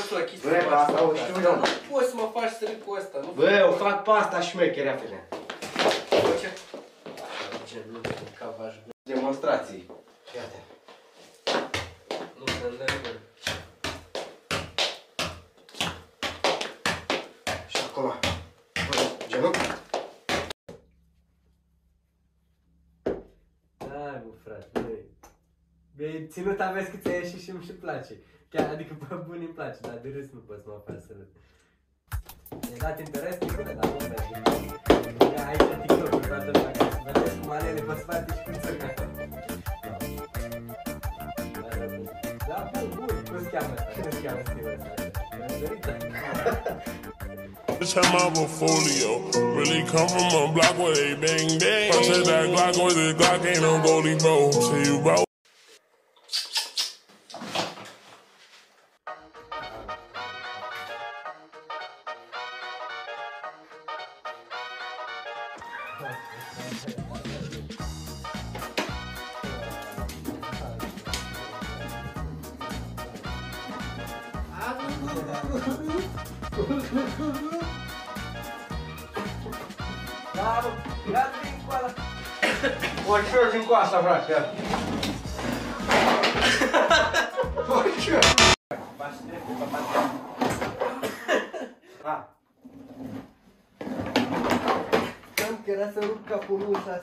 și la chestia. Bă, asta o știu, dar nu poți să mă faci să râd cu asta, nu? Bă, o fac pe asta șmecherea, fene. Ce? Ce nu știu, cavaș. Demonstrații. Iată. Nu se înlăgă. Și acum. Genul? Hai, mă, frate, băi. Mi-ai ținut, aveți că ți-a ieșit și îmi și place. Chiar, adică, pe bun îmi place, dar de râs nu poți să mă faci să râd. Mi-ai dat interes, Nicule, dar nu merge. Ia, aici e TikTok-ul, toată lumea, ca să vedeți cu manele pe spate și cu țărca. Da, bun, cum se cheamă ăsta? Cum se cheamă stilul ăsta? Bitch, have my portfolio. Really come from a block where they bang bang. I said that Glock with the Glock ain't no goldie bro. Say you bro. Da, bă, ia vin cu ala. Orișor din coasta, frate, ia. Orișor. Bași dreptul, papatea. Ha. Cam că era să rup capul ușa.